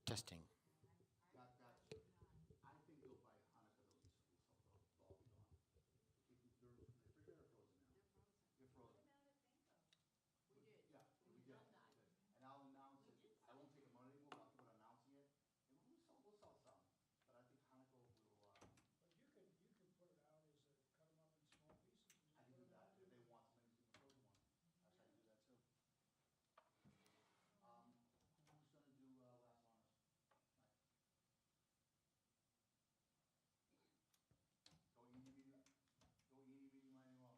Testing. I think though by Hanukkah they'll all be gone. They're refrigerator frozen now. They're frozen. Yeah, we did. And I'll announce it. I won't take them out anymore, but I'll keep on announcing it. And we'll sell some. But I think Hanukkah will, But you could put it out as a, cut them up in small pieces and I just can put do it that out. if they want something in the frozen one. I'll try to do that too. Who's gonna do, last honors? Mike? Go eeny, meeny, miny, moe.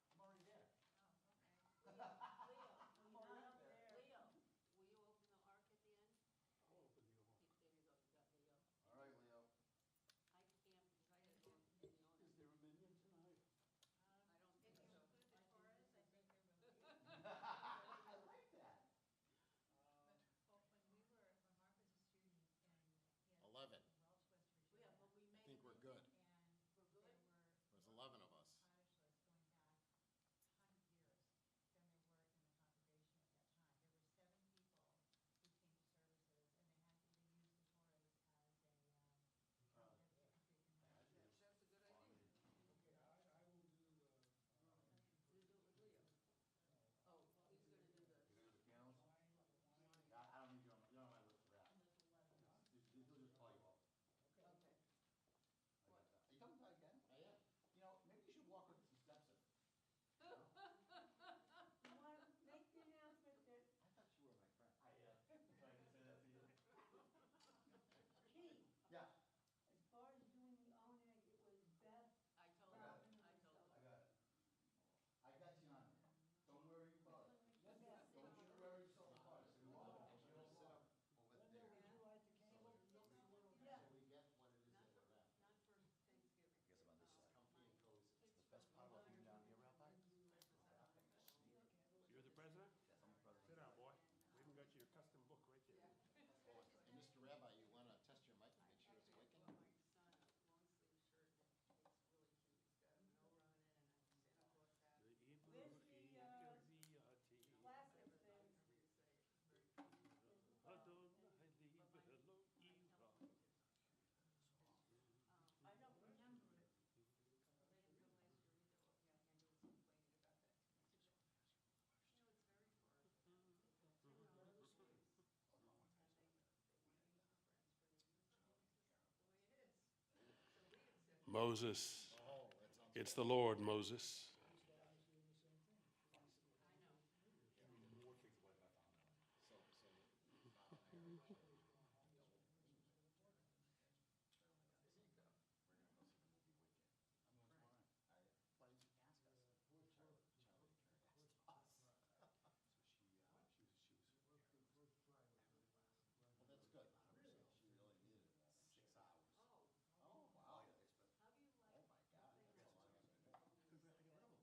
I'm already there. I'm already up there. Leo, will you open the ark at the end? I'll open the oval. There you go, you got Leo. All right, Leo. I can't because I gotta go in the honor. Is there a minion tonight? I don't think so. The Taurus, I think there will be. I like that. Well, when Mark was a student and he had. 11. Welsh West Virginia. Yeah, but we made. I think we're good. And We're good? there were. There's 11 of us. Cottage lists going back 100 years than there were in the congregation at that time. There were 7 people who came to services and they had to, they used the Taurus as a, That's a good idea. Okay, I will do the. You do it with Leo. Oh, he's gonna do the. You're gonna do the pianos? Wine. Yeah, I don't need you on, you're on my list for that. They'll just call you up. Okay. Okay. I got that. Are you coming by again? I am. You know, maybe you should walk up some steps in. You want to make the announcement that I thought you were my friend. I am. Trying to say that to you. Keith, Yeah, as far as doing the owning, it was Beth. I told I him, got it. I told him. I got it. I got you on it. Don't worry about it. Beth. Don't you worry so hard. So we want to sit up over Linda, there. would you light the candle? Yeah. So we get what it is that we're at. Not for Thanksgiving. I guess I'm on this side. Comfy and cozy. It's the best part about being down here, Rabbi. You're the president? Yes, I'm the president. Sit down, boy. We even got your custom book right there. And Mr. Rabbi, you want to test your mic to make sure it's working? My son, a long sleeve shirt, and it's really cute. It's got a Menorah on it and a Santa Claus hat. The evil Where's the, classic thing? However you say it, it's very cute. Adonai leave hello Ira. I don't remember it. Well, they didn't come last year either. Well, yeah, Andrew was complaining about that too much. You know, it's very far. Two hours. And they want to use the friends for the youth. That's the way it is. So we accept. Moses. Oh, that sounds It's the Lord, Moses. These guys doing the same thing. I know. so. We're gonna go see the movie Wicked. I'm going tomorrow night. Why didn't you ask us? Charlie asked us. So she was. Well, that's good. She really needed it. 6 hours. Oh, Oh, wow. how do you like? Oh, my God. That's a lot of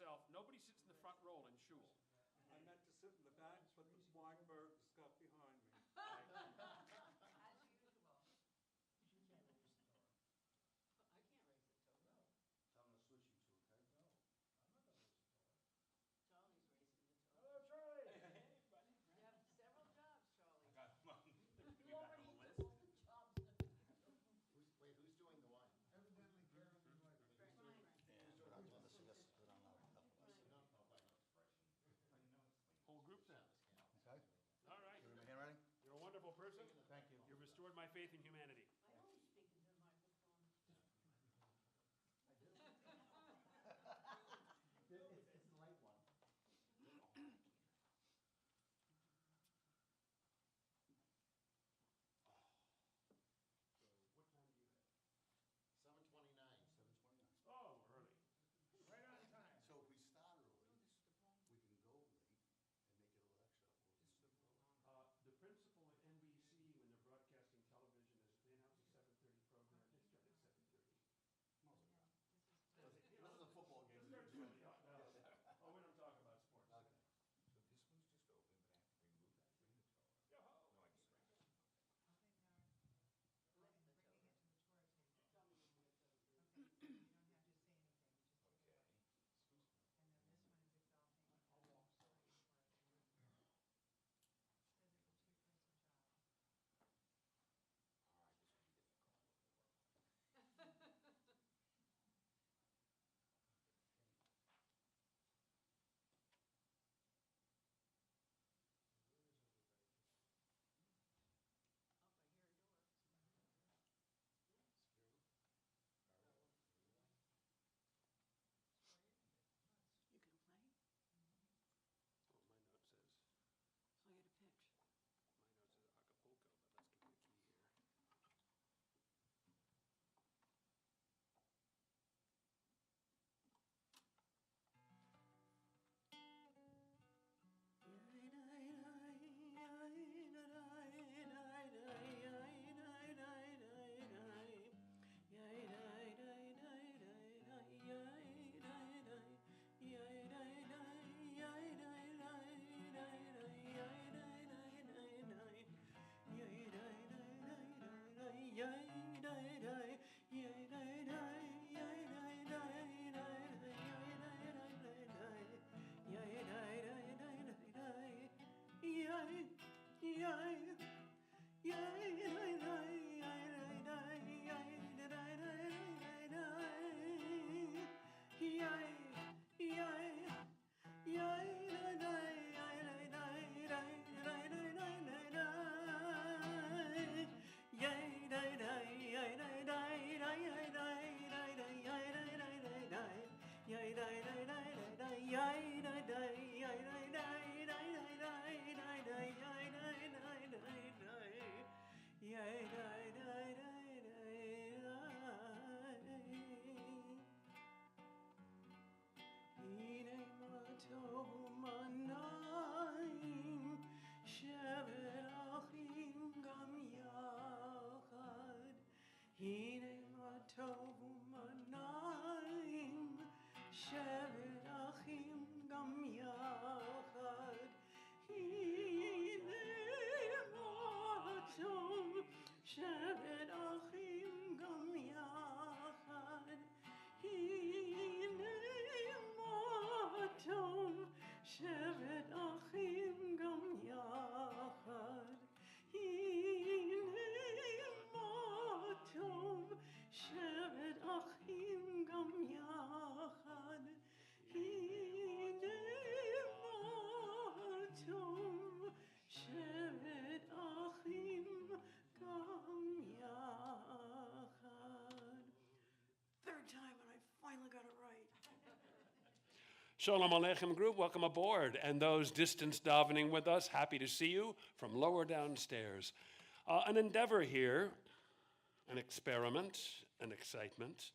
yourself, nobody sits in the front row in shul. I meant to sit in the back, but the Weinbergs got behind me. As usual. She can't raise the Torah. I can't raise the Torah. No, So I'm gonna switch you two, okay? no, I'm not gonna raise the Torah. Charlie's raising the Torah. Hello, Charlie. You have several jobs, Charlie. You already All the jobs that we do. Who's doing the wine? evidently Karen and Mike. Who's doing this? This is good on the Whole group then. Okay? All right. Give me my handwriting? You're a wonderful person. Thank you. You've restored my faith in humanity. I always speak into the microphone. I do. It's the light one. So what time do you have? 7:29. 7:29. Oh, we're early. Right on time. So if we start No, early, this is the wrong. we can go late and make it a little extra. This is the wrong. The principal at NBC, when they're broadcasting television, is they announce a 7:30 program. They start at 7:30. This is a football game. Oh, we don't talk about sports. Okay. So this one's just open, but I have to remove that, bring the Torah. Yo-ho. No, I just bring it. Okay, now, Lift the bringing Torah. it to the Torah table. Tell me when we're done. Okay, so you don't have to say anything, you just take it Okay. away. Excuse me. And then this one is exalting. I'll walk Says it's a two-person job. All right, this will be difficult. Up, I hear a door. You can play? Oh, my note says, Play at a pitch. my note says Acapulco, but let's give you a key here. Third time and I finally got it right. Shalom Aleichem group, welcome aboard. And those distance davening with us, happy to see you from lower downstairs. An endeavor here, an experiment, an excitement.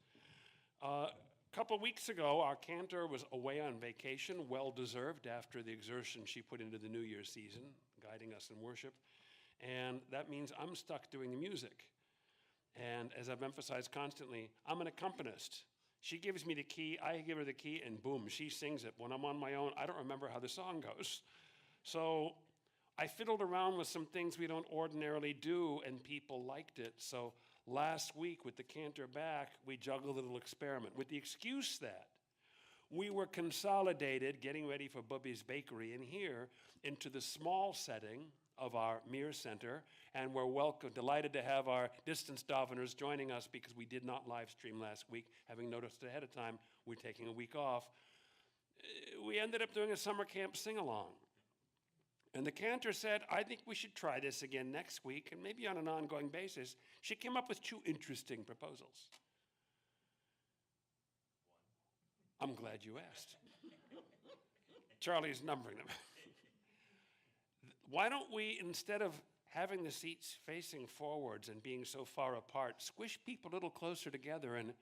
A couple weeks ago, our cantor was away on vacation, well-deserved after the exertion she put into the New Year's season, guiding us in worship. And that means I'm stuck doing the music. And as I've emphasized constantly, I'm an accompanist. She gives me the key, I give her the key, and boom, she sings it. When I'm on my own, I don't remember how the song goes. So I fiddled around with some things we don't ordinarily do, and people liked it. So last week with the cantor back, we juggled a little experiment with the excuse that we were consolidated, getting ready for Bubby's Bakery in here, into the small setting of our Mir Center, and we're delighted to have our distance daveners joining us because we did not live stream last week, having noticed ahead of time we're taking a week off. We ended up doing a summer camp sing-along. And the cantor said, I think we should try this again next week, and maybe on an ongoing basis. She came up with 2 interesting proposals. I'm glad you asked. Charlie's numbering them. Why don't we, instead of having the seats facing forwards and being so far apart, squish people a little closer together and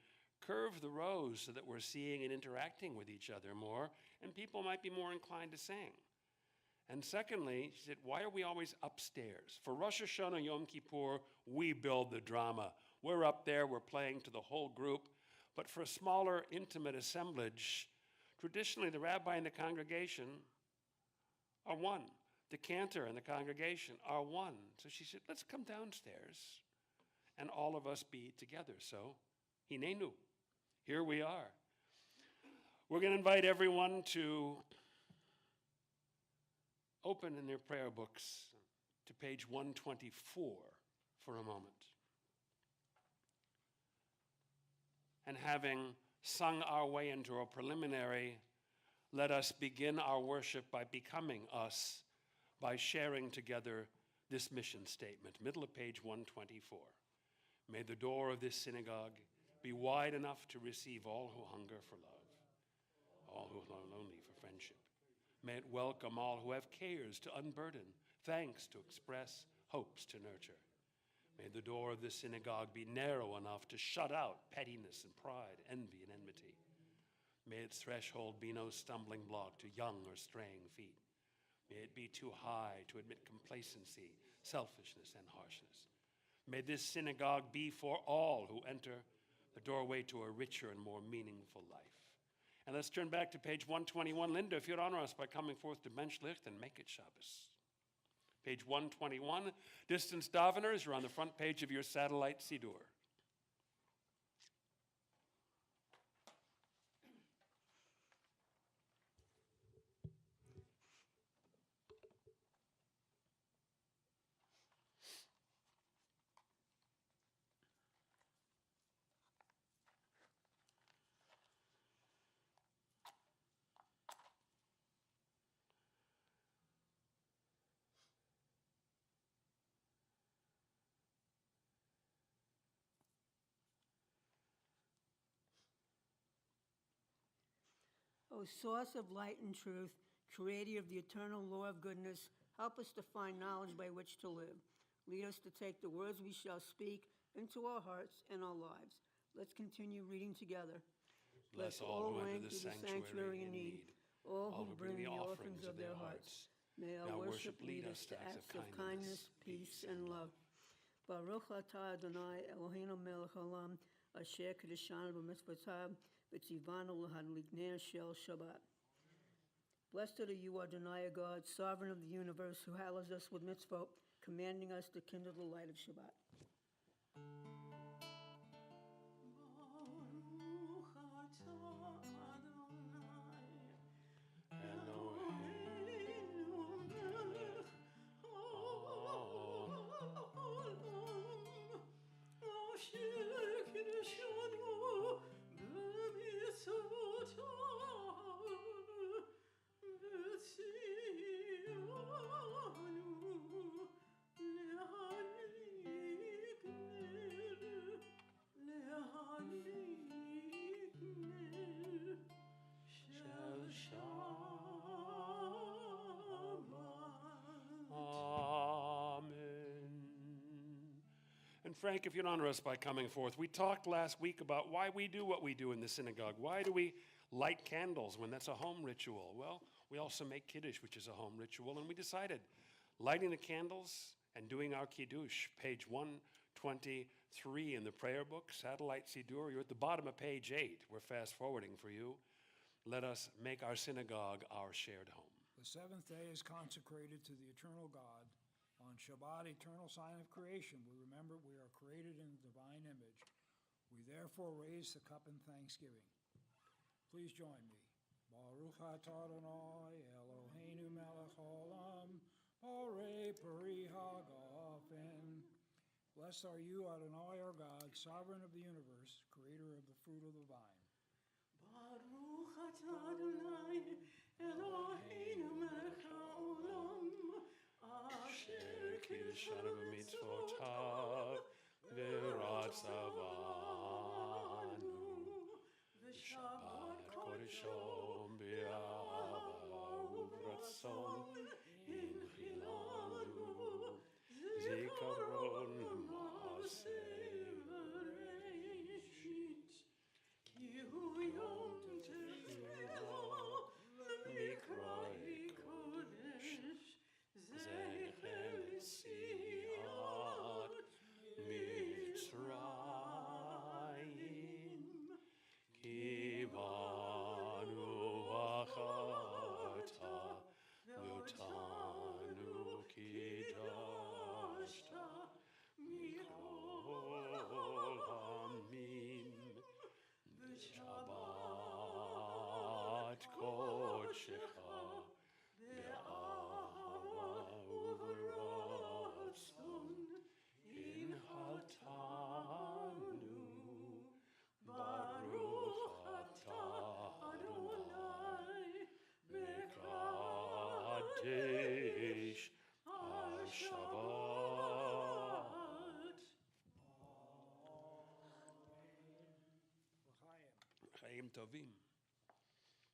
curve the rows so that we're seeing and interacting with each other more, and people might be more inclined to sing. And secondly, she said, why are we always upstairs? For Rosh Hashanah, Yom Kippur, we build the drama. We're up there, we're playing to the whole group. But for a smaller, intimate assemblage, traditionally the rabbi and the congregation are one. The cantor and the congregation are one. So she said, let's come downstairs and all of us be together. So, hinenu, here we are. We're going to invite everyone to open in their prayer books to page 124 for a moment. And having sung our way into a preliminary, let us begin our worship by becoming us, by sharing together this mission statement. Middle of page 124. May the door of this synagogue be wide enough to receive all who hunger for love, all who are lonely for friendship. May it welcome all who have cares to unburden, thanks to express, hopes to nurture. May the door of this synagogue be narrow enough to shut out pettiness and pride, envy and enmity. May its threshold be no stumbling block to young or straying feet. May it be too high to admit complacency, selfishness, and harshness. May this synagogue be for all who enter the doorway to a richer and more meaningful life. And let's turn back to page 121. Linda, if you'd honor us by coming forth to bench licht and make it Shabbos. Page 121, distance daveners, you're on the front page of your satellite Siddur. O source of light and truth, creator of the eternal law of goodness, help us to find knowledge by which to live. Lead us to take the words we shall speak into our hearts and our lives. Let's continue reading together. Bless all who enter the sanctuary in need, all who bring the offerings of their hearts. May our worship lead us to acts of kindness, peace, and love. Baruch atah Adonai Eloheinu melech haolam, asher kedeshanu b'mitzvotav, v'tzivanu l'hadliknei shel Shabbat. Blessed are you, Adonai God, sovereign of the universe, who hallows us with mitzvot, commanding us to kindle the light of Shabbat. And Frank, if you'd honor us by coming forth, we talked last week about why we do what we do in the synagogue. Why do we light candles when that's a home ritual? Well, we also make Kiddush, which is a home ritual, and we decided lighting the candles and doing our Kiddush, page 123. 3 in the prayer book, Satellite Sidur. You're at the bottom of page 8. We're fast forwarding for you. Let us make our synagogue our shared home. The seventh day is consecrated to the eternal God. On Shabbat, eternal sign of creation, we remember we are created in the divine image. We therefore raise the cup in thanksgiving. Please join me. Baruch atah Adonai Eloheinu melech haolam, borei peri hagafen. Blessed are you, Adonai, our God, sovereign of the universe, creator of the fruit of the vine. Baruch atah Adonai Eloheinu melech haolam, asher Kiddushanu b'mitzvotav v'ratzavanu v'shabbat kodeshom b'yahava uvratzon inchilanu zikaron ma'aseh v'reishit ki hu yom tefillah l'mikrai kodesh Zechem Tziat Mitzrayim Ki banu v'achata v'otanu kidashta mikol hamim v'shabbat kodshecha in Hatanu Baruch atah Adonai Mekadesh HaShabbat. Chaim Tovim.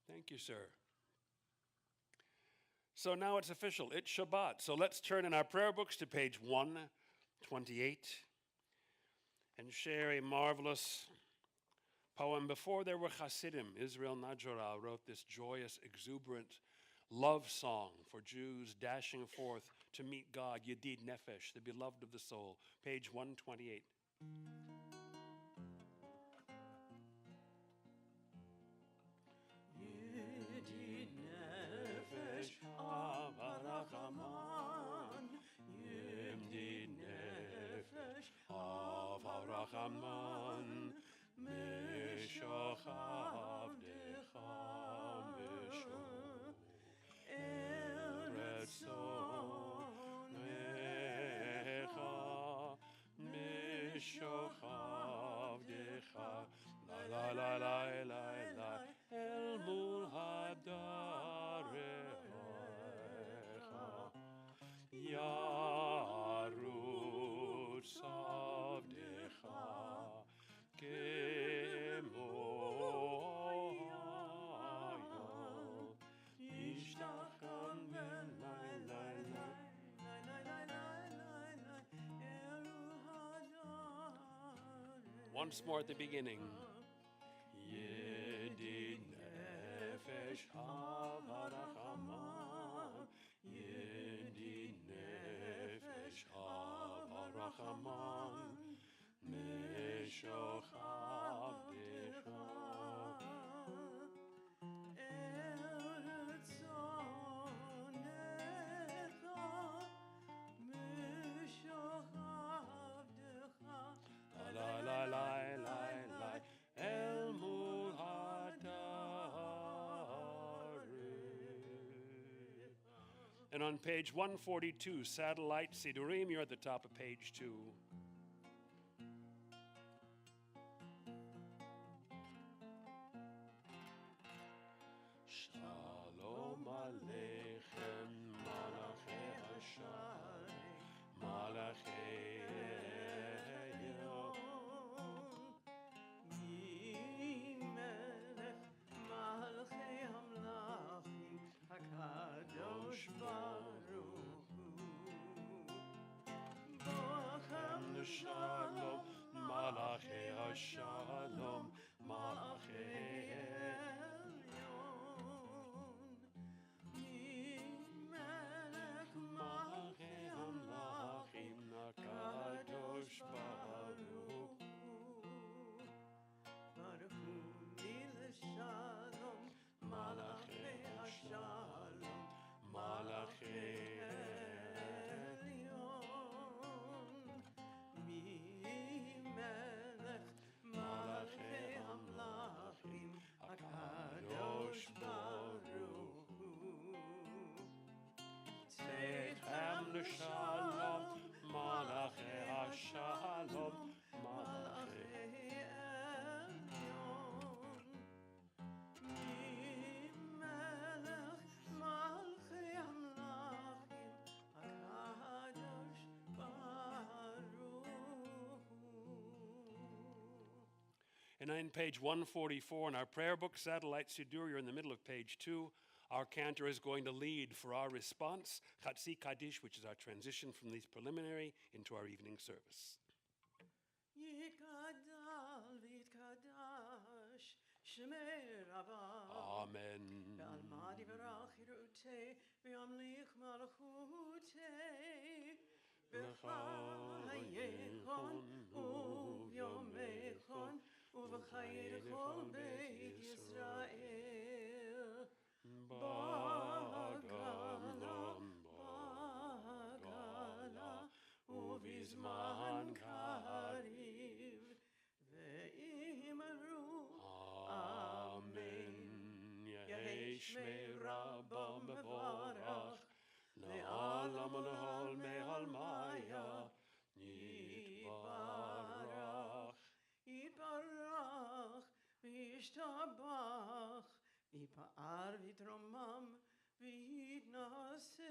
Thank you, sir. So now it's official. It's Shabbat. So let's turn in our prayer books to page 128 and share a marvelous poem. Before there were Hasidim, Israel Najora wrote this joyous, exuberant love song for Jews dashing forth to meet God, Yedid Nefesh, the beloved of the soul. Page 128. Rachaman, Meshachav Decham Meshor, Eretzon Mecha, Meshachav Decham, La la la la la la, El Mul Hadarecha, Yarutz Avdecha. Once more at the beginning. Yedid nefesh havarachaman, Yedid nefesh havarachaman, Meshochav decha. And on page 142, Satellite Sidurim, you're at the top of page 2. Shalom Aleichem, Malachei Hashai, Malachei Shalom, Malachei Shalom, Malachei Elyon, Malachei Amlachim, Nakadosh Baruch. in page 144 in our prayer book, Satellite Sidur, you're in the middle of page 2. Our cantor is going to lead for our response, Chatzi Kaddish, which is our transition from these preliminary into our evening service. יתגדל ויתקדש שמי רבה Amen. ועלמד יברך יראותי וימליך מלכותי בחייכון וביומכון ובחיי כל בית ישראל בגלה ובזמן קריב ואמרו אמן יהי שמי רבו מבורך לעולם ולעול מעלמיה יתברך יתברך וישתבח יפאר ויתרומם ויתנשא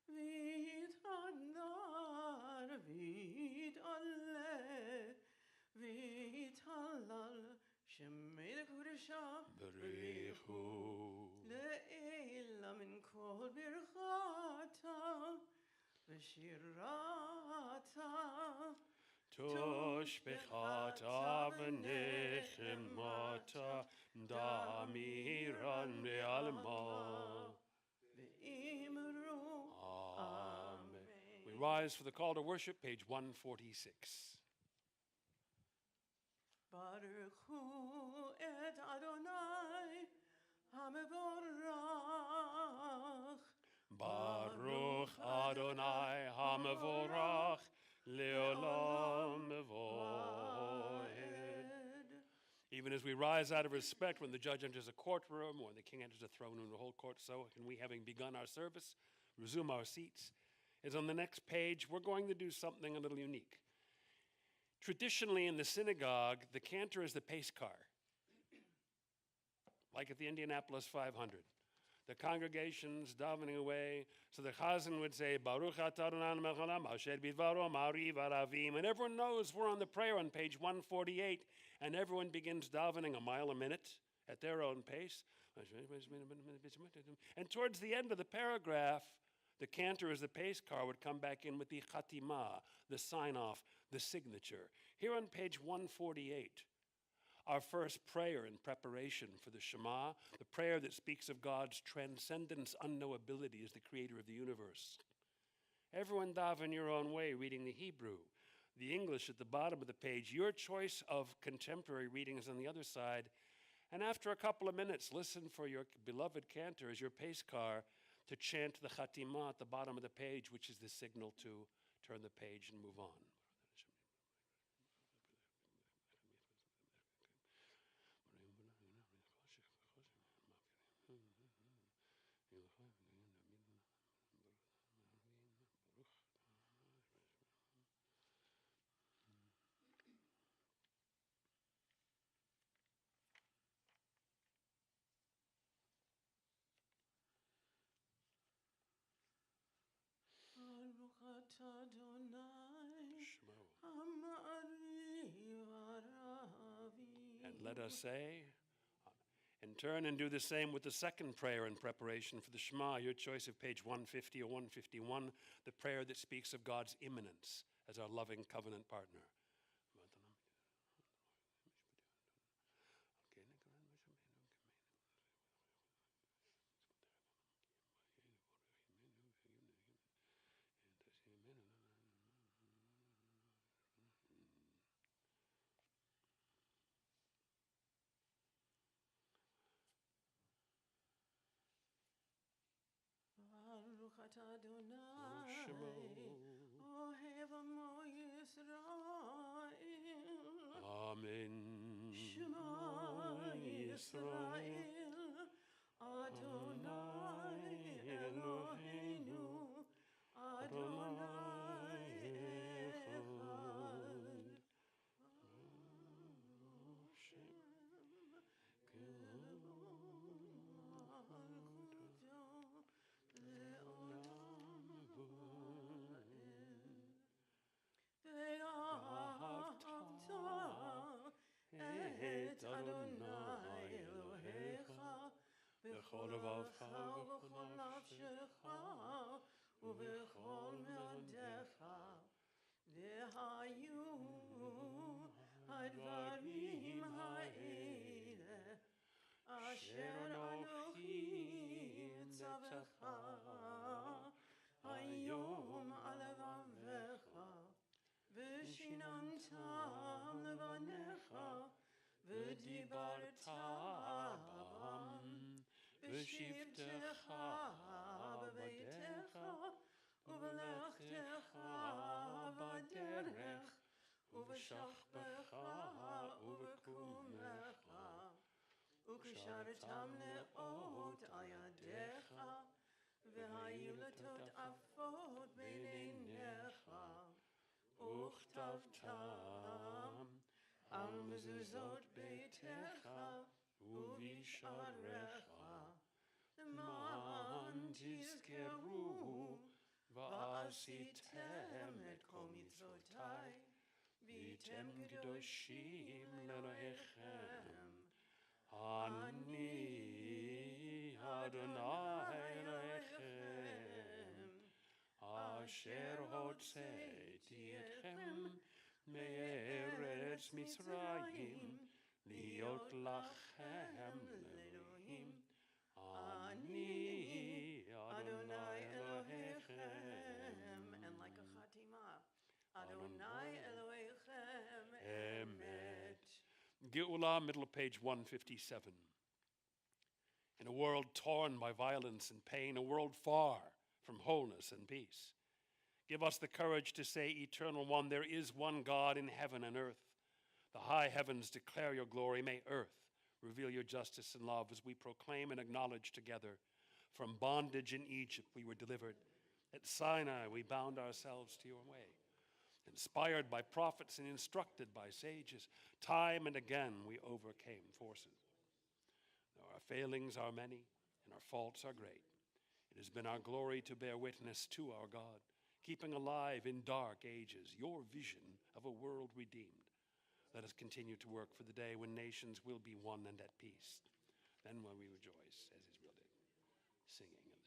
ויתהדר ויתעלה ויתהלל שמי לקודשה בריחו לעילה מן כל ברכתה ושירתה תושבחתה ונחמתה דמירן בעלמה. ואמרו Amen. We rise for the call to worship, page 146. ברכו את אדוני המבורך Baruch Adonai HaMevorach Leolam Mevoed. Even as we rise out of respect when the judge enters a courtroom or when the king enters a throne room, the whole court, so can we, having begun our service, resume our seats. As on the next page, we're going to do something a little unique. Traditionally in the synagogue, the cantor is the pace car, like at the Indianapolis 500. The congregation's davening away, so the chazan would say, Baruch atah Adonai melech haolam, asher bidvaro ma'ariv aravim, and everyone knows we're on the prayer on page 148, and everyone begins davening a mile a minute at their own pace. And towards the end of the paragraph, the cantor, as the pace car, would come back in with the chatimah, the sign-off, the signature. Here on page 148, our first prayer in preparation for the Shema, the prayer that speaks of God's transcendence, unknowability as the creator of the universe. Everyone daven your own way, reading the Hebrew. The English at the bottom of the page, your choice of contemporary readings on the other side. And after a couple of minutes, listen for your beloved cantor as your pace car to chant the Chatimah at the bottom of the page, which is the signal to turn the page and move on. Baruch atah Adonai ha'ma'ariv aravim. And let us say, in turn, and do the same with the second prayer in preparation for the Shema, your choice of page 150 or 151, the prayer that speaks of God's immanence as our loving covenant partner. Baruch atah Adonai ohev amo Yisrael. Amen. Shema Yisrael Adonai Eloheinu Adonai Echad. בכל לבבך ובכל נפשך ובכל מאודיך, והיו הדברים האלה אשר אנוכי צווך היום על לבבך, ושיננתם לבניך, ודיברת בם בשבתך בביתך ובלכתך בדרך ובשכבך ובקומך, וקשרתם לאות על ידיך, והיו לטות עפות בין עיניך, וכתבתם על מזוזות ביתך ובשעריך, למען תזכרו ועשיתם את כל מצוותיי, והייתם קדושים לאלוהיכם. אני אדוני אלוהיכם, אשר הוצאתי אתכם מארץ מצרים, להיות לכם לאלוהים. אני אדוני אלוהיכם. And like a chatima, Adonai Elohechem emet. Geulah, middle of page 157. In a world torn by violence and pain, a world far from wholeness and peace, give us the courage to say, Eternal One, there is one God in heaven and earth. The high heavens declare your glory. May earth reveal your justice and love as we proclaim and acknowledge together. From bondage in Egypt we were delivered. At Sinai we bound ourselves to your way. Inspired by prophets and instructed by sages, time and again we overcame forces. Though our failings are many and our faults are great, it has been our glory to bear witness to our God, keeping alive in dark ages your vision of a world redeemed. Let us continue to work for the day when nations will be one and at peace. Then will we rejoice, as is will do. Singing in the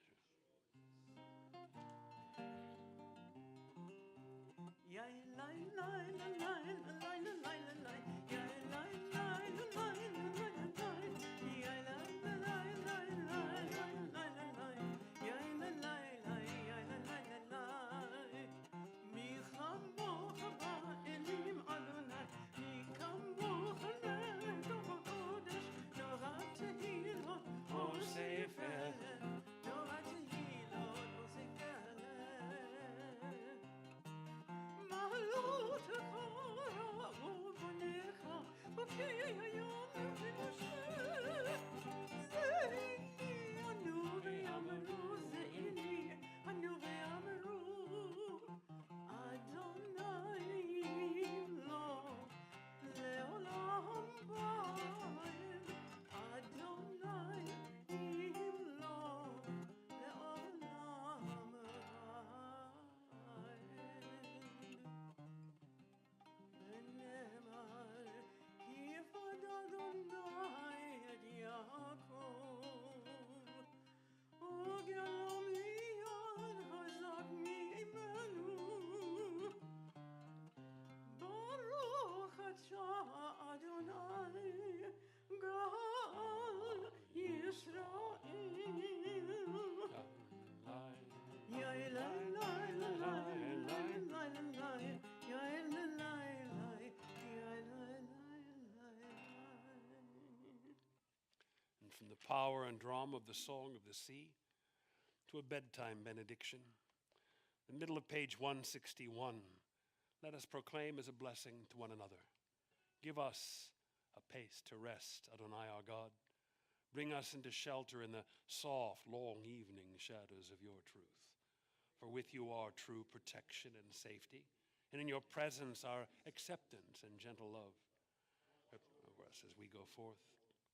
From the power and drama of the Song of the Sea to a bedtime benediction. The middle of page 161. Let us proclaim as a blessing to one another. Give us a place to rest, Adonai our God. Bring us into shelter in the soft, long evening shadows of your truth. For with you are true protection and safety, and in your presence are acceptance and gentle love. Over us as we go forth.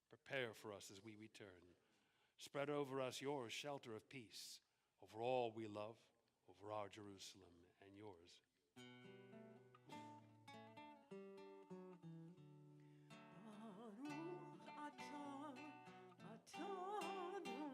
Prepare for us as we return. Spread over us your shelter of peace, over all we love, over our Jerusalem and yours. Baruch atah Adonai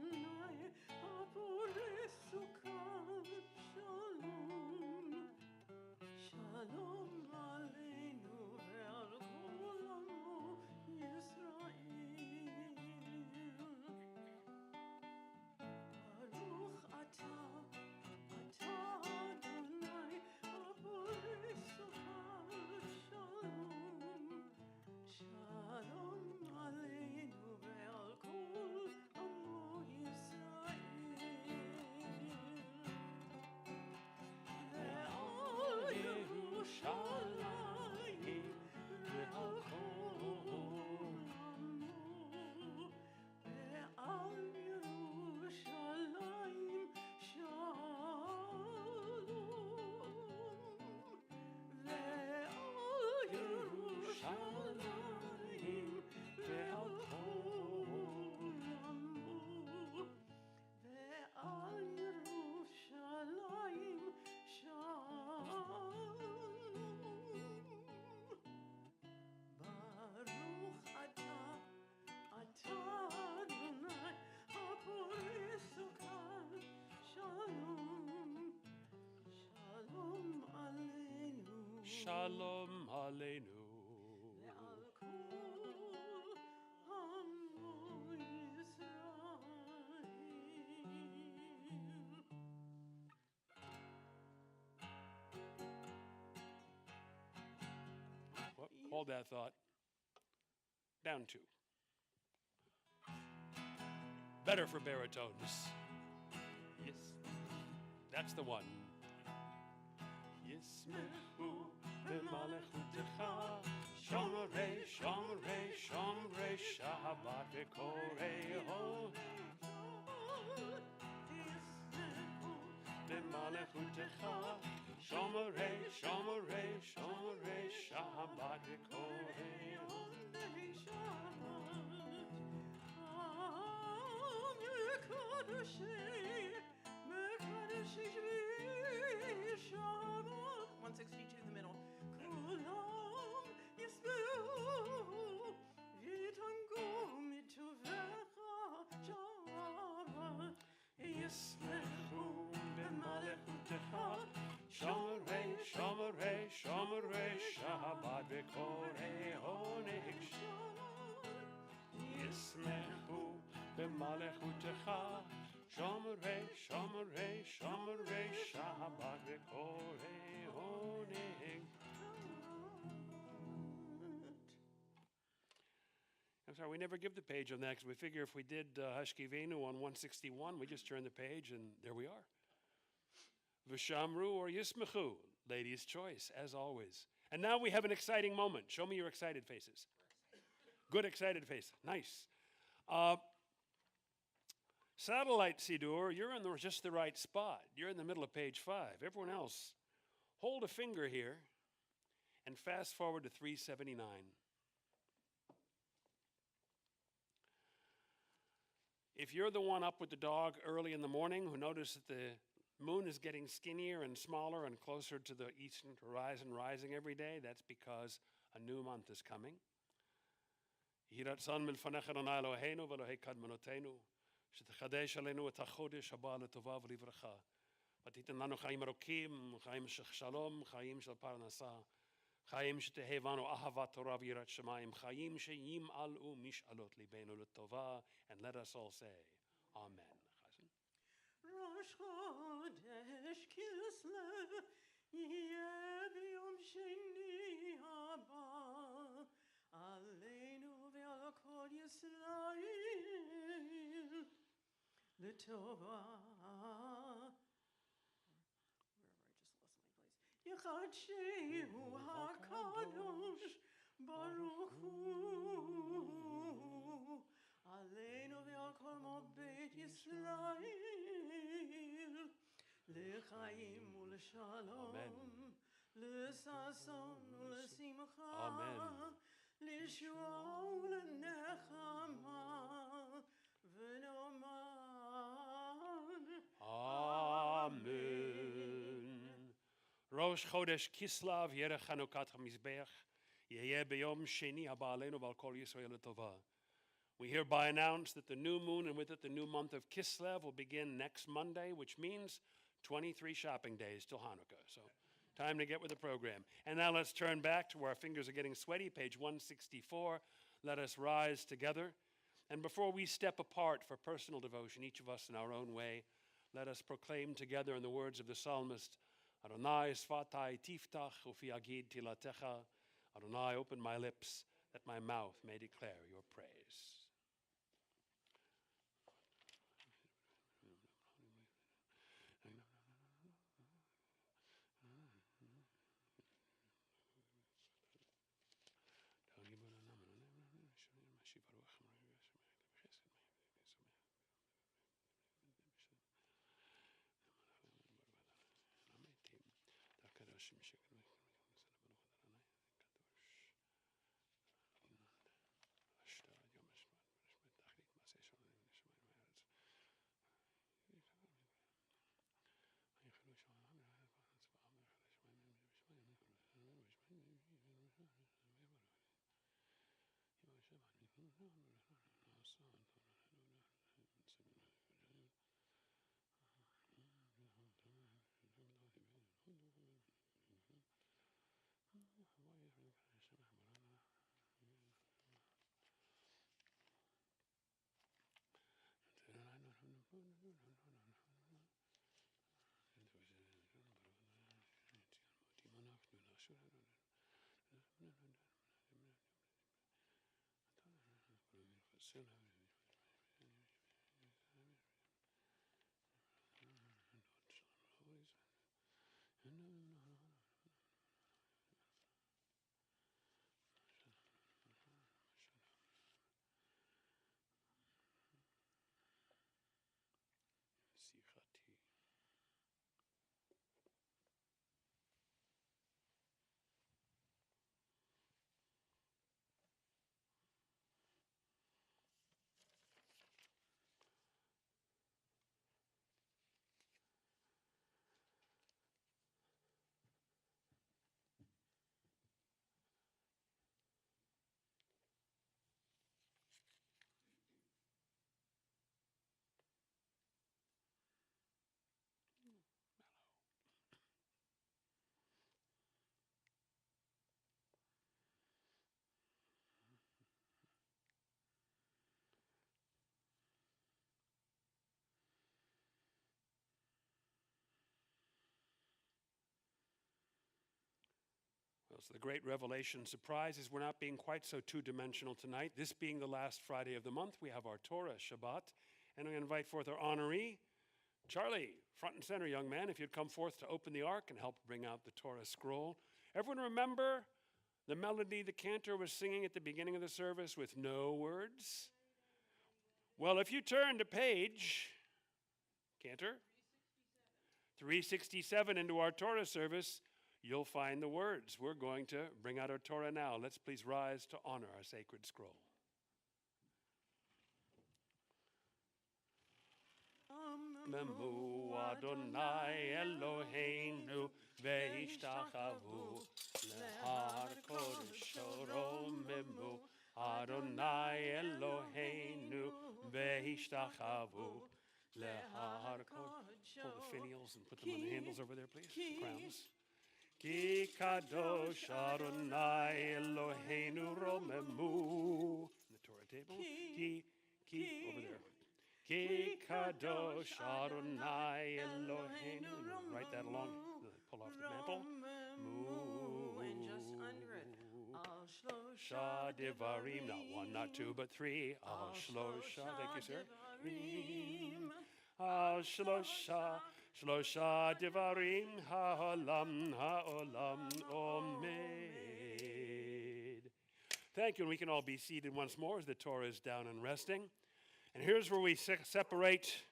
Shalom Aleinu. ועל כל עמו ישראל. Hold that thought. Down 2. Better for baritones. Yes, that's the one. Yismechu b'malechutecha, shomrei, shomrei, shomrei, Shabbat v'koreho. B'malechutecha, shomrei, shomrei, shomrei, Shabbat v'koreho. Shomerei, shomerei, shomerei, Shabbat v'korehonig. Yismechu b'malechutecha, shomerei, shomerei, shomerei, Shabbat v'korehonig. I'm sorry, we never give the page on that because we figure if we did Hashkivenu on 161, we just turn the page and there we are. V'shamru or Yismechu, ladies' choice, as always. And now we have an exciting moment. Show me your excited faces. Good excited face. Nice. Satellite Sidur, you're in just the right spot. You're in the middle of page 5. Everyone else, hold a finger here and fast forward to 379. If you're the one up with the dog early in the morning who noticed that the moon is getting skinnier and smaller and closer to the eastern horizon, rising every day, that's because a new month is coming. Yiratzon milfanecha Adonai Eloheinu v'Elohei kadmonotenu, shetchadesh aleinu et hachodesh haba letova v'livracha, v'titen lanu chaim arokim, chaim shel shalom, chaim shel parnasa, chaim shetehevanu ahavat Torah v'yirat shamayim, chaim sheyim'alu mish'alot libenu letova, and let us all say, Amen. ראש חודש כסלו יהיה ביום שני הבא עלינו ועל כל ישראל לטובה. יחדשהו הקדוש ברוך הוא עלינו ועל כל מות בית ישראל לחיים ולשלום, לששון ולשמחה, לישועה ולנחמה, ונאמר Amen. Rosh Chodesh Kislev Yerech Chanukat HaMizbeach Yeheh B'yom Sheni Haba Aleinu V'al Kol Yisrael L'Tova. We hereby announce that the new moon and with it the new month of Kislev will begin next Monday, which means 23 shopping days till Hanukkah. So time to get with the program. And now let's turn back to where our fingers are getting sweaty, page 164. Let us rise together. And before we step apart for personal devotion, each of us in our own way, let us proclaim together in the words of the psalmist, Adonai sfatai tiftach ufi agid tilatecha. Adonai, open my lips that my mouth may declare your praise. Well, so the great revelation surprise is we're not being quite so two-dimensional tonight. This being the last Friday of the month, we have our Torah, Shabbat, and I'm going to invite forth our honoree, Charlie, front and center, young man, if you'd come forth to open the ark and help bring out the Torah scroll. Everyone remember the melody the cantor was singing at the beginning of the service with no words? Well, if you turn to page, cantor, 367 into our Torah service, you'll find the words. We're going to bring out our Torah now. Let's please rise to honor our sacred scroll. Memu Adonai Eloheinu ve'ishtachavu lehar kodesh memu Adonai Eloheinu ve'ishtachavu lehar kodesh. Pull the finials and put them on the handles over there, please. The crowns. Ki kadosh Adonai Eloheinu romemu. The Torah table. Ki over there. Ki kadosh Adonai Eloheinu. Write that along. Pull off the mantle. And just under it. Al Shlosha Devarim. Not one, not two, but three. Al Shlosha. Thank you, sir. Al Shlosha Devarim. Ha'olam Omed. Thank you, and we can all be seated once more as the Torah is down and resting. And here's where we separate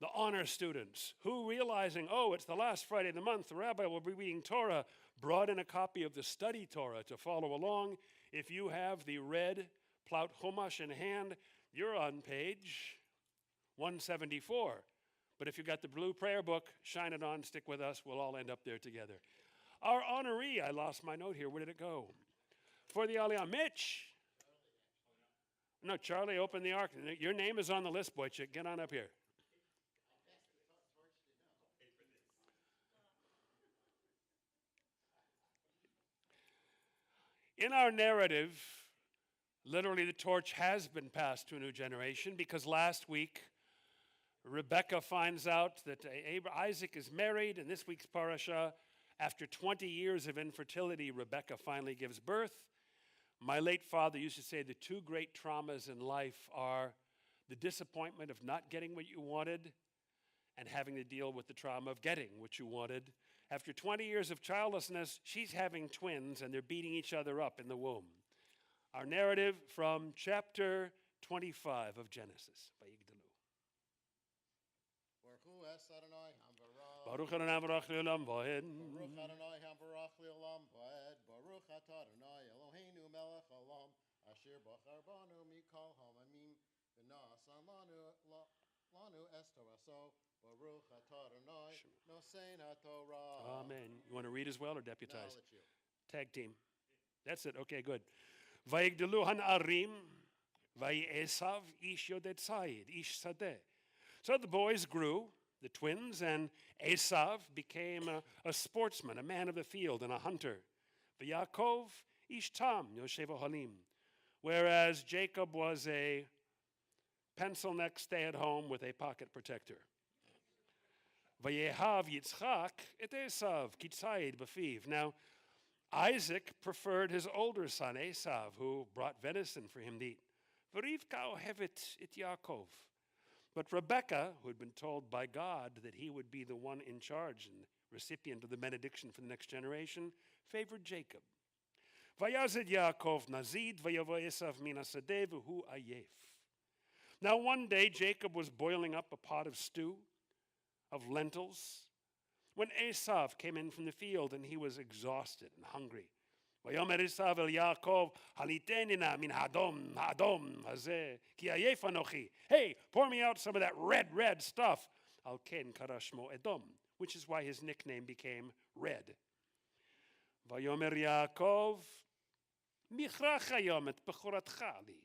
the honor students who, realizing, oh, it's the last Friday of the month, the rabbi will be reading Torah, brought in a copy of the study Torah to follow along. If you have the red Plaut Chumash in hand, you're on page 174. But if you've got the blue prayer book, shine it on, stick with us. We'll all end up there together. Our honoree, I lost my note here. Where did it go? For the Aliyah, Mitch. No, Charlie, open the ark. Your name is on the list, Boychik. Get on up here. In our narrative, literally the torch has been passed to a new generation because last week, Rebecca finds out that Isaac is married. In this week's parasha, after 20 years of infertility, Rebecca finally gives birth. My late father used to say the two great traumas in life are the disappointment of not getting what you wanted and having to deal with the trauma of getting what you wanted. After 20 years of childlessness, she's having twins and they're beating each other up in the womb. Our narrative from chapter 25 of Genesis. Baruch Adonai Baruch Le'olam Va'ed. Baruch Adonai HaBarach Le'olam Va'ed. Baruch Atah Adonai Eloheinu Melech Olam Asher Bachar Banu Mikol Hamamim V'na'asan Lanu Es Toraso. Baruch Atah Adonai Nosein HaTorah. Amen. You want to read as well or deputize? No, I'll let you. Tag team. That's it. Okay, good. Vayigdalu Hanarim Vayesav Ish Yodet Said Ish Sadeh. So the boys grew, the twins, and Esav became a sportsman, a man of the field, and a hunter. V'Yaakov Ish Tam Yoshev Halim. Whereas Jacob was a pencil neck stay at home with a pocket protector. Vayehav Yitzchak et Esav kitzayid b'fiv. Now, Isaac preferred his older son Esav, who brought venison for him to eat. V'rivka ohevet et Yaakov. But Rebekah, who had been told by God that he would be the one in charge and recipient of the benediction for the next generation, favored Jacob. Vayazid Yaakov nazid vayavo Esav min hasadeh v'hu ayef. Now one day Jacob was boiling up a pot of stew, of lentils, when Esav came in from the field and he was exhausted and hungry. Vayomer Esav el Yaakov, halitenina min hadom hazeh, ki ayef anochi. Hey, pour me out some of that red stuff. Al ken karashmo Edom, which is why his nickname became Red. Vayomer Yaakov, michrach hayom et bechoratcha li.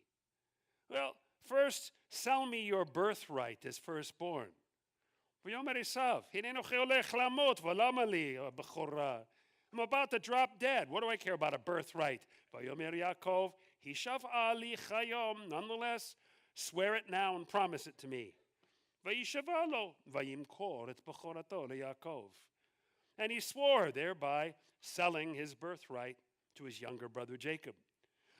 Well, first, sell me your birthright as firstborn. Vayomer Esav, hineno cheolech lamot v'lama li bechorah. I'm about to drop dead. What do I care about a birthright? Vayomer Yaakov, hishav ali chayom. Nonetheless, swear it now and promise it to me. Vayishavalo vayimkor et bechorato leYaakov. And he swore, thereby selling his birthright to his younger brother Jacob.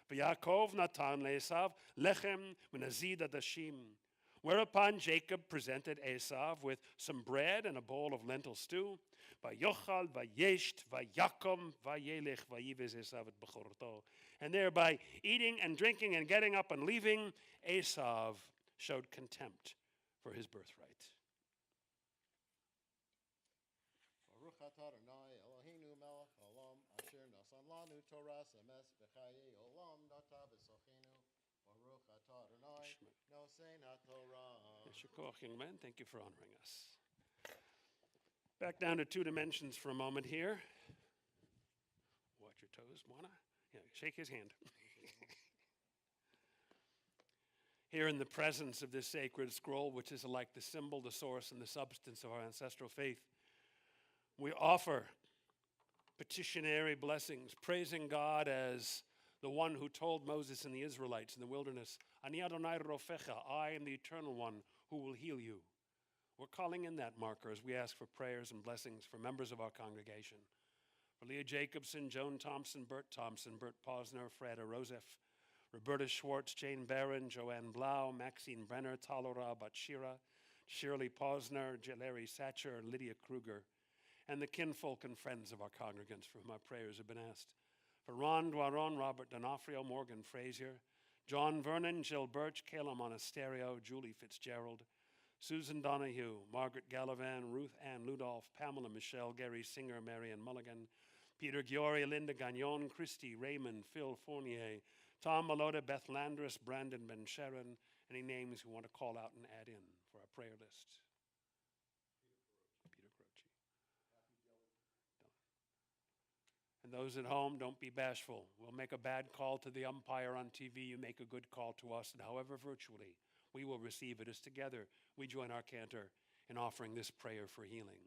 V'Yaakov natan leEsav lechem v'nazid adashim. Whereupon Jacob presented Esav with some bread and a bowl of lentil stew. Vayochal vayesht vayakom vayelech vayivez Esav et bechorto. And thereby eating and drinking and getting up and leaving, Esav showed contempt for his birthright. Baruch atah Adonai Eloheinu melech haolam asher nasan lanu Torah emes b'chayei olam nata v'sochenu. Baruch atah Adonai nosein haTorah. Shikoch, young man. Thank you for honoring us. Back down to 2 dimensions for a moment here. Watch your toes, Moana. Yeah, shake his hand. Here in the presence of this sacred scroll, which is like the symbol, the source, and the substance of our ancestral faith, we offer petitionary blessings, praising God as the one who told Moses and the Israelites in the wilderness, Ani Adonai Rofecha, I am the eternal one who will heal you. We're calling in that marker as we ask for prayers and blessings for members of our congregation. For Leah Jacobson, Joan Thompson, Bert Posner, Freda Rosef, Roberta Schwartz, Jane Barron, Joanne Blau, Maxine Brenner, Talora Batshira, Shirley Posner, Larry Satcher, Lydia Kruger, and the kinfolk and friends of our congregants for whom our prayers have been asked. For Ron Duaron, Robert D'Onofrio, Morgan Frazier, John Vernon, Jill Birch, Kayla Monasterio, Julie Fitzgerald, Susan Donahue, Margaret Gallivan, Ruth Ann Ludolph, Pamela Michelle, Gary Singer, Marion Mulligan, Peter Giori, Linda Gagnon, Christy Raymond, Phil Fournier, Tom Malota, Beth Landris, Brandon Ben Sharon, any names we want to call out and add in for our prayer list. Peter Croce. And those at home, don't be bashful. We'll make a bad call to the umpire on TV. You make a good call to us, and however virtually, we will receive it as together we join our cantor in offering this prayer for healing.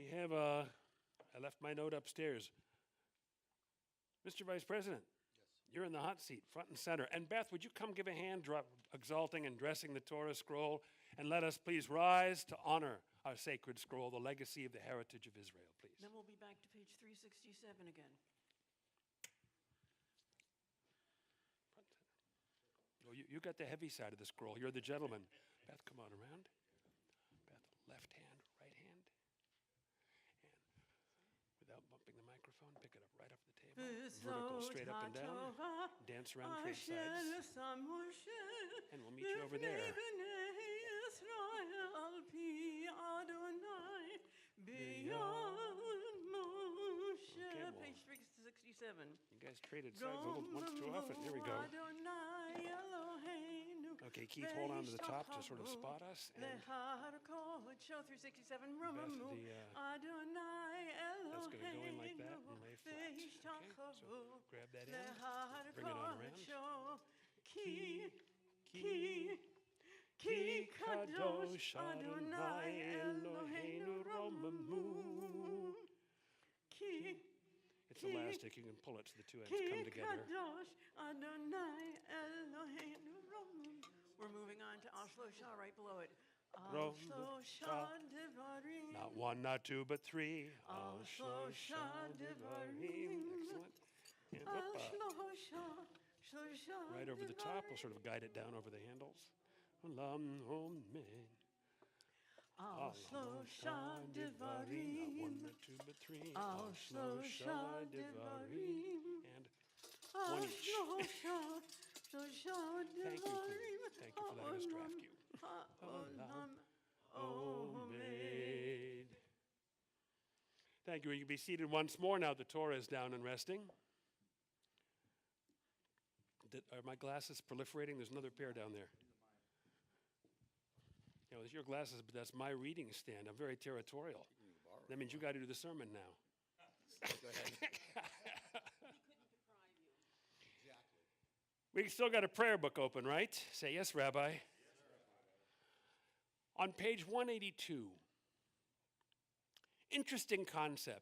We have, I left my note upstairs. Mr. Vice President, you're in the hot seat, front and center. And Beth, would you come give a hand, exalting and dressing the Torah scroll, and let us please rise to honor our sacred scroll, the legacy of the heritage of Israel, please. Then we'll be back to page 367 again. Oh, you got the heavy side of the scroll. You're the gentleman. Beth, come on around. Beth, left hand, right hand. And without bumping the microphone, pick it up right off the table. Vertical, straight up and down. Dance around three sides. And we'll meet you over there. Page 367. You guys traded sides a little once too often. Here we go. Okay, Keith, hold on to the top to sort of spot us. And Show 367. Beth, that's going to go in like that and lay flat. Okay, so grab that in, bring it on around. Ki kadosh Adonai Eloheinu romamu. It's elastic. You can pull it so the two ends come together. We're moving on to Ashlo Shah right below it. Rom- Ashlo Shah Devarim. Not one, not two, but three. Ashlo Shah Devarim. Excellent. And whoop, Ashlo Shah. right over the top. We'll sort of guide it down over the handles. Olam Omen. Ashlo Shah Devarim. Not one, not two, but three. Ashlo Shah Devarim. And one each. Ashlo Shah Thank you, Devarim. Queen. Thank you for letting us draft you. Olam Omed. Thank you. You can be seated once more now. The Torah is down and resting. Are my glasses proliferating? There's another pair down there. You know, it's your glasses, but that's my reading stand. I'm very territorial. That means you got to do the sermon now. Go ahead. We still got a prayer book open, right? Say yes, Rabbi. On page 182, interesting concept.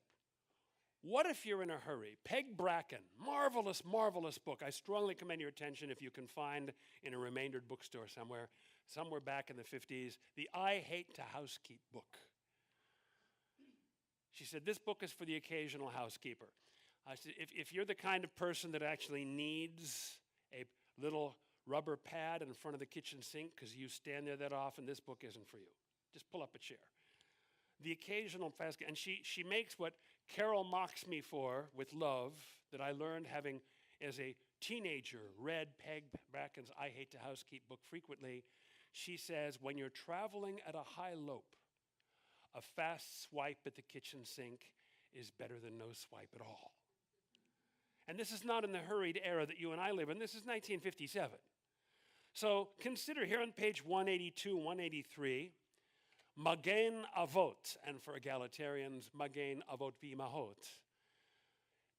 What if you're in a hurry? Peg Bracken, marvelous, marvelous book. I strongly commend your attention if you can find in a remaindered bookstore somewhere back in the 50s, the I Hate to Housekeep book. She said, this book is for the occasional housekeeper. I said, if you're the kind of person that actually needs a little rubber pad in front of the kitchen sink because you stand there that often, this book isn't for you. Just pull up a chair. The occasional fast, and she makes what Carol mocks me for with love that I learned having as a teenager read Peg Bracken's I Hate to Housekeep book frequently. She says, when you're traveling at a high lope, a fast swipe at the kitchen sink is better than no swipe at all. And this is not in the hurried era that you and I live in. This is 1957. So consider here on page 182, 183, Magen Avot, and for egalitarians, Magen Avot V'Imahot.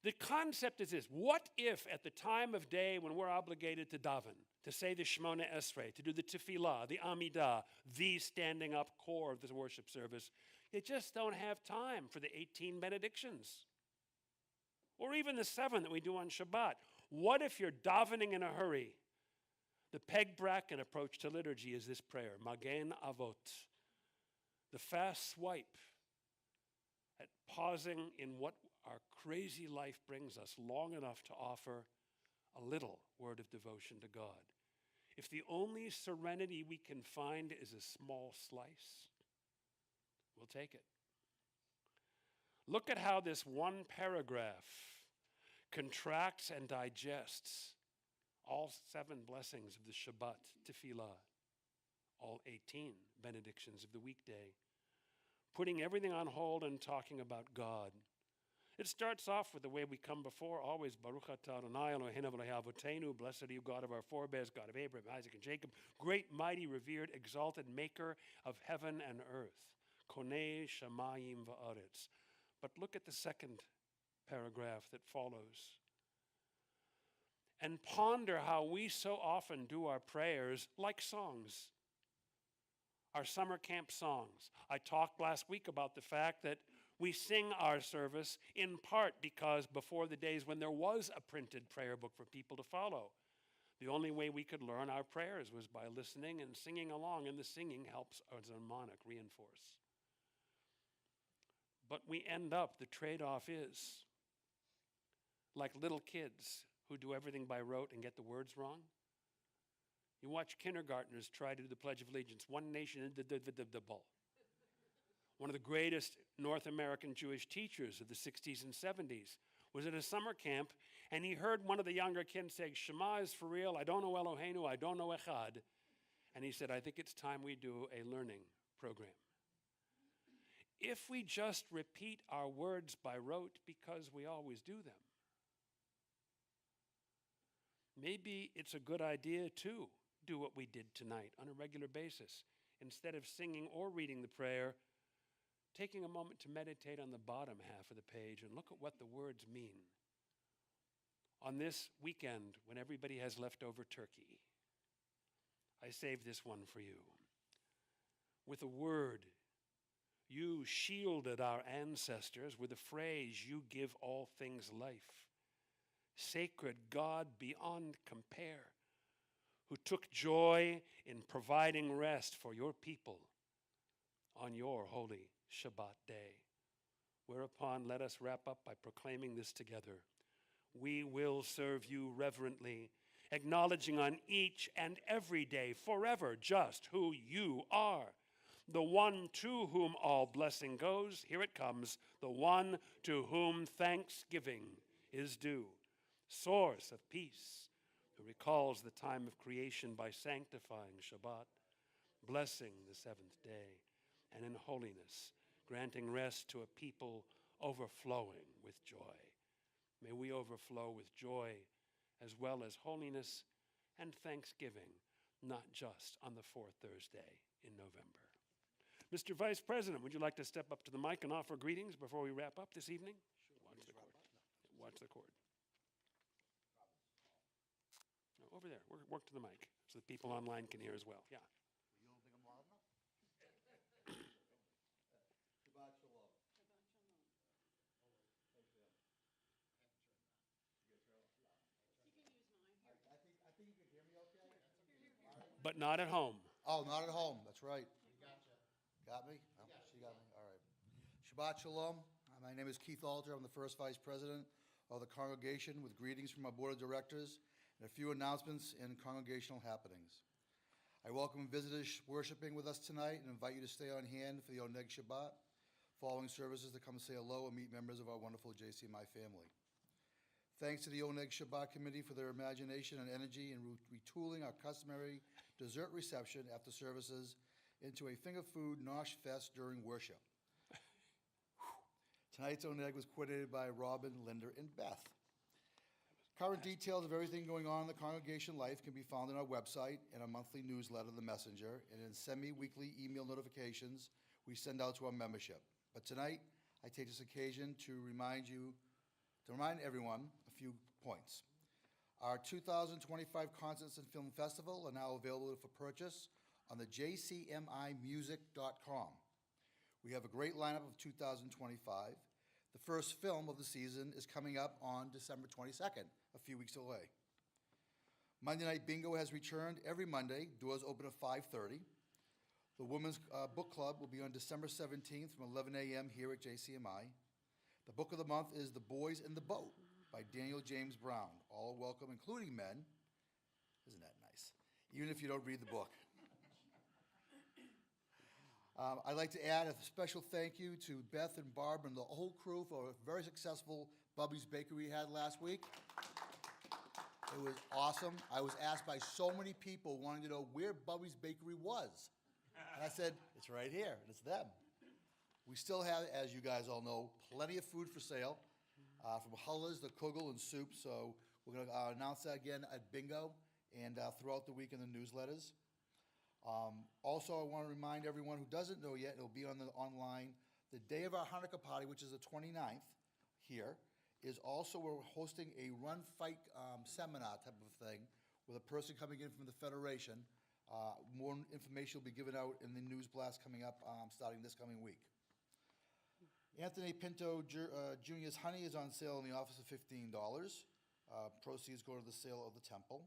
The concept is this: what if at the time of day when we're obligated to daven, to say the Shemona Esrei, to do the Tefillah, the Amidah, the standing up core of the worship service, you just don't have time for the 18 benedictions? Or even the 7 that we do on Shabbat. What if you're davening in a hurry? The Peg Bracken approach to liturgy is this prayer, Magen Avot. The fast swipe at pausing in what our crazy life brings us long enough to offer a little word of devotion to God. If the only serenity we can find is a small slice, we'll take it. Look at how this one paragraph contracts and digests all 7 blessings of the Shabbat Tefillah, all 18 benedictions of the weekday, putting everything on hold and talking about God. It starts off with the way we come before, always, Baruch atah Adonai Eloheinu v'Elohei avotenu, blessed are you, God of our forebears, God of Abraham, Isaac, and Jacob, great, mighty, revered, exalted, maker of heaven and earth, konei shamayim va'aretz. But look at the second paragraph that follows. And ponder how we so often do our prayers like songs. Our summer camp songs. I talked last week about the fact that We sing our service in part because before the days when there was a printed prayer book for people to follow, the only way we could learn our prayers was by listening and singing along, and the singing helps as a mnemonic reinforce. But we end up, the trade-off is, like little kids who do everything by rote and get the words wrong. You watch kindergartners try to do the Pledge of Allegiance, one nation, One of the greatest North American Jewish teachers of the 60s and 70s was at a summer camp, and he heard one of the younger kids say, Shema is for real, I don't know Eloheinu, I don't know Echad. And he said, I think it's time we do a learning program. If we just repeat our words by rote because we always do them, maybe it's a good idea to do what we did tonight on a regular basis. Instead of singing or reading the prayer, taking a moment to meditate on the bottom half of the page and look at what the words mean. On this weekend, when everybody has leftover turkey, I saved this one for you. With a word, you shielded our ancestors with a phrase, you give all things life. Sacred God beyond compare, who took joy in providing rest for your people on your holy Shabbat day. Whereupon, let us wrap up by proclaiming this together. We will serve you reverently, acknowledging on each and every day, forever, just who you are. The one to whom all blessing goes, here it comes, the one to whom thanksgiving is due, source of peace, who recalls the time of creation by sanctifying Shabbat, blessing the seventh day, and in holiness, granting rest to a people overflowing with joy. May we overflow with joy as well as holiness and thanksgiving, not just on the fourth Thursday in November. Mr. Vice President, would you like to step up to the mic and offer greetings before we wrap up this evening? Sure. Watch the cord. No, over there. Work to the mic so the people online can hear as well. Yeah. You don't think I'm loud enough? Shabbat shalom. I think you can hear me okay? But not at home. Oh, not at home, that's right. Got me? Oh, she got me, all right. Shabbat shalom. My name is Keith Alter. I'm the first vice president of the congregation with greetings from our board of directors and a few announcements and congregational happenings. I welcome visitors worshiping with us tonight and invite you to stay on hand for the Oneg Shabbat, following services to come say hello and meet members of our wonderful JCMI family. Thanks to the Oneg Shabbat Committee for their imagination and energy in retooling our customary dessert reception after services into a finger food nosh fest during worship. Tonight's Oneg was coordinated by Robin, Linda, and Beth. Current details of everything going on in the congregation life can be found on our website and our monthly newsletter, The Messenger, and in semi-weekly email notifications we send out to our membership. But tonight, I take this occasion to remind everyone a few points. Our 2025 Concerts and Film Festival are now available for purchase on the jcmimusic.com. We have a great lineup of 2025. The first film of the season is coming up on December 22nd, a few weeks away. Monday Night Bingo has returned every Monday. Doors open at 5:30. The Women's Book Club will be on December 17th from 11 a.m. here at JCMI. The book of the month is The Boys in the Boat by Daniel James Brown. All welcome, including men. Isn't that nice? Even if you don't read the book. I'd like to add a special thank you to Beth and Barb and the whole crew for a very successful Bubby's Bakery we had last week. It was awesome. I was asked by so many people wanting to know where Bubby's Bakery was. And I said, it's right here, and it's them. We still have, as you guys all know, plenty of food for sale, from hullahs to kugel and soup. So we're going to announce that again at Bingo and throughout the week in the newsletters. Also, I want to remind everyone who doesn't know yet, it'll be on the online, the day of our Hanukkah party, which is the 29th here, is also we're hosting a run fight seminar type of thing with a person coming in from the Federation. More information will be given out in the news blast coming up starting this coming week. Anthony Pinto Jr.'s honey is on sale in the office of $15. Proceeds go to the sale of the temple.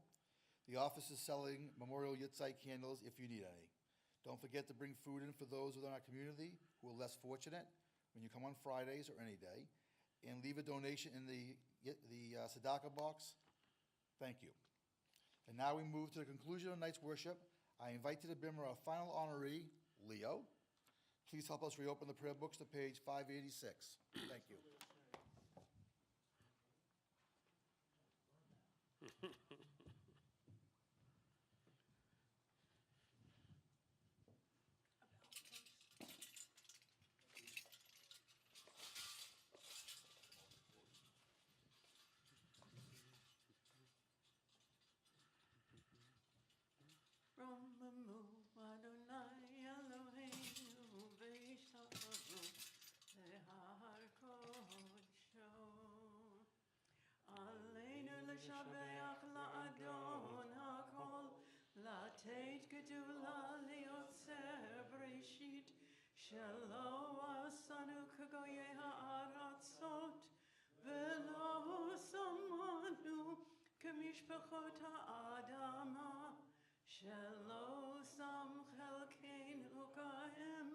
The office is selling Memorial Yitzhak candles if you need any. Don't forget to bring food in for those within our community who are less fortunate when you come on Fridays or any day, and leave a donation in the tzedakah box. Thank you. And now we move to the conclusion of tonight's worship. I invite to the bimmer our final honoree, Leo. Please help us reopen the prayer books to page 586. Thank you. Ramamu Adonai Eloheinu v'yishtacharu lehar kodsho. Aleinu l'shabeach la'adon hakol, la'teit gedula liotzer breshit, shelo asanu kagoye ha'aratzot, v'lo samanu k'mishpachot ha'adama. Shelo sam chelkeinu kahem,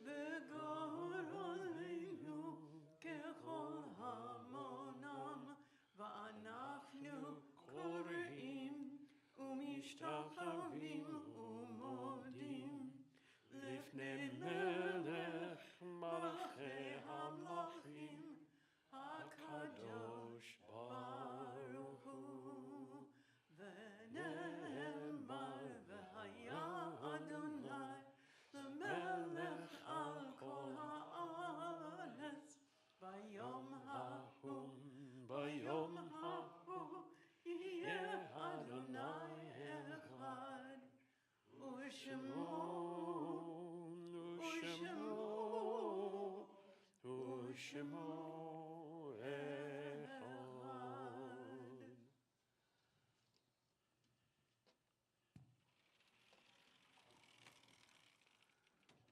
v'gor oleinu kechol hamonam, v'anachnu koreim umishtachavim umodim lifnei melech malachei hamlachim hakadosh baruch hu. V'ne'emar v'haya Adonai l'melech al kol ha'aretz bayom hahu yeh Adonai echad u'shemo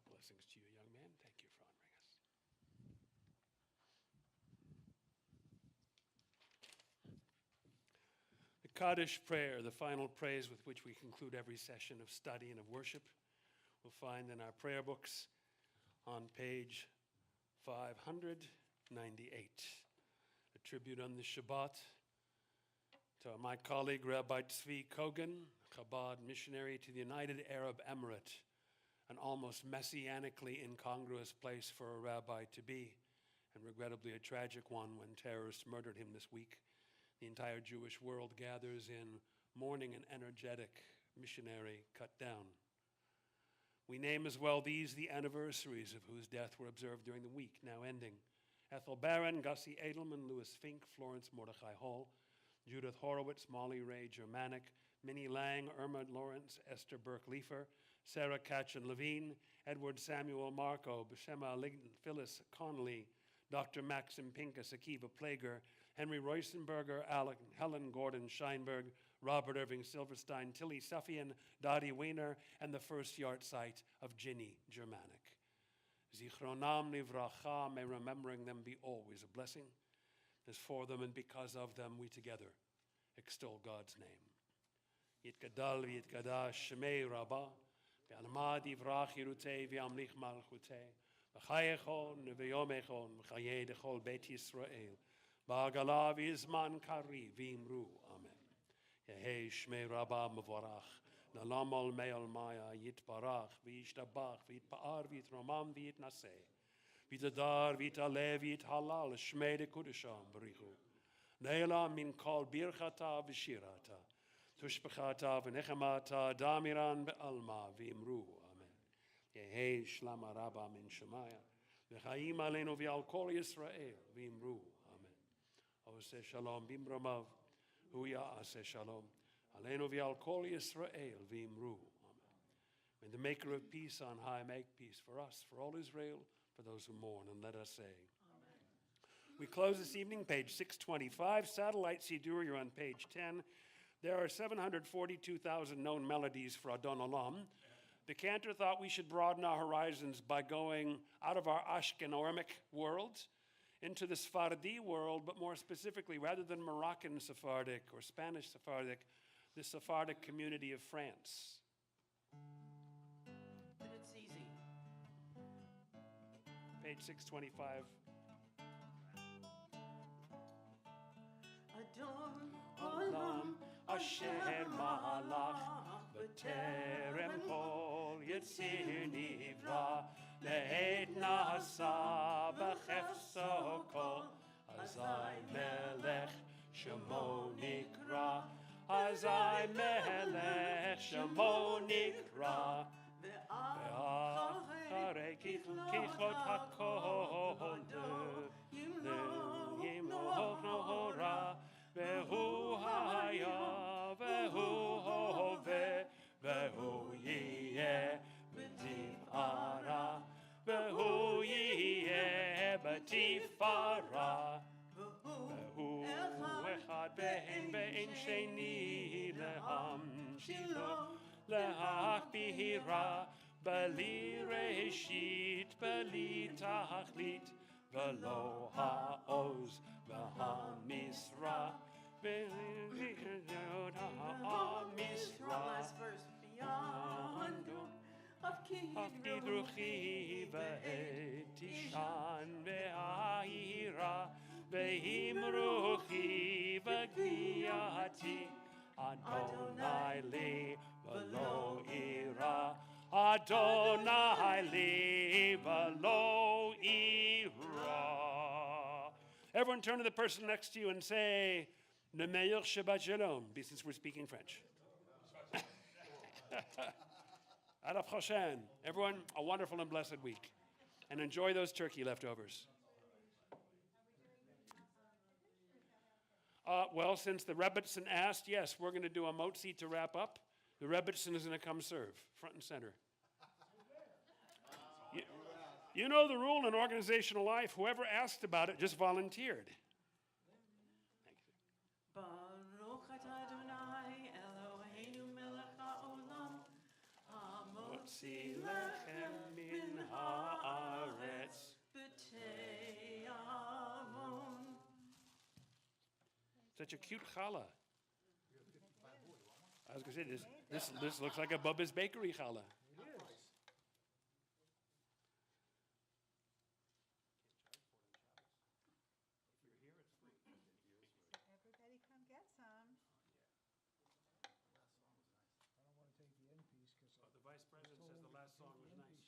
Blessings to you, young man. Thank you for honoring us. The Kaddish prayer, the final praise with which we conclude every session of study and of worship, we'll find in our prayer books on page 598. A tribute on the Shabbat to my colleague, Rabbi Tzvi Kogan, Chabad missionary to the United Arab Emirate, an almost messianically incongruous place for a rabbi to be, and regrettably a tragic one when terrorists murdered him this week. The entire Jewish world gathers in mourning an energetic missionary cut down. We name as well these the anniversaries of whose death were observed during the week, now ending. Ethel Barron, Gussie Edelman, Louis Fink, Florence Mordecai Hall, Judith Horowitz, Molly Ray Germanic, Minnie Lang, Irma Lawrence, Esther Burke-Leifer, Sarah Katchen-Levine, Edward Samuel Marco, Beshema Ligton, Phyllis Connolly, Dr. Maxim Pincus, Akiva Plager, Henry Reusenberger, Helen Gordon Scheinberg, Robert Irving Silverstein, Tilly Suffian, Dottie Weiner, and the first yahrzeit of Ginny Germanic. Zichronam livracha, may remembering them be always a blessing. As for them and because of them, we together extol God's name. Yitgadal v'yitgadash shemei rabbah, v'almad yivrach yirutei v'yamlich malchutei, v'chayechon v'yomechon v'chayei dechol bet Yisrael, ba'agala v'yizman kari v'imru. Amen. Yehei shmei rabbah mevorach, nalamol me'ol maya yitbarach v'yishtabach v'yitpa'ar v'yitromam v'yitnaseh, v'yitadar v'yitalev v'yithalal shmei de kudesham b'richu, ne'ela min kol birchata v'shirata, tushbechata v'nechemata damiran be'alma v'imru. Amen. Yehei shlama rabba min shemaya, v'chaim aleinu v'al kol Yisrael v'imru. Amen. Oseh shalom bimromav, huya aseh shalom, aleinu v'al kol Yisrael v'imru. Amen. May the maker of peace on high make peace for us, for all Israel, for those who mourn, and let us say, Amen. We close this evening, page 625, Satellite Sidur, you're on page 10. There are 742,000 known melodies for Adon Olam. The cantor thought we should broaden our horizons by going out of our Ashkenormic world into the Sephardi world, but more specifically, rather than Moroccan Sephardic or Spanish Sephardic, the Sephardic community of France. But it's easy. Page 625. Adon Olam asher malach b'terem kol yitzir nivra le'ed nasa b'chefso kol azai melech shemo nikra azai melech shemo nikra ve'acharei kichot hakol yimloch nohora Vehu haya, vehu hove, vehu yeh, b'tifara, vehu yeh, b'tifara, vehu echad be'en sheni lehamshilo, lehachbihira, b'li reshit, b'li tachlit, v'lo ha'oz, v'ha'misra, last verse. Beyond of Kidruchi ve'etishan ve'ahira ve'imruchi ve'giyati Adonai li v'lo ira Adonai li v'lo ira. Everyone turn to the person next to you and say, Le meilleur Shabbat Shalom, since we're speaking French. À la prochaine. Everyone, a wonderful and blessed week. And enjoy those turkey leftovers. Well, since the Rebbitzin asked, yes, we're going to do a motzi to wrap up. The Rebbitzin is going to come serve, front and center. You know the rule in organizational life. Whoever asked about it just volunteered. Baruch atah Adonai Eloheinu melech haolam Motzi lechem min haaretz. b'tei avon. Such a cute challah. I was going to say, this looks like a Bubba's Bakery challah. Everybody come get some. I don't want to take the end piece because The vice president says the last song was nice.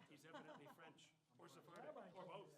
He's evidently French or Sephardic or both.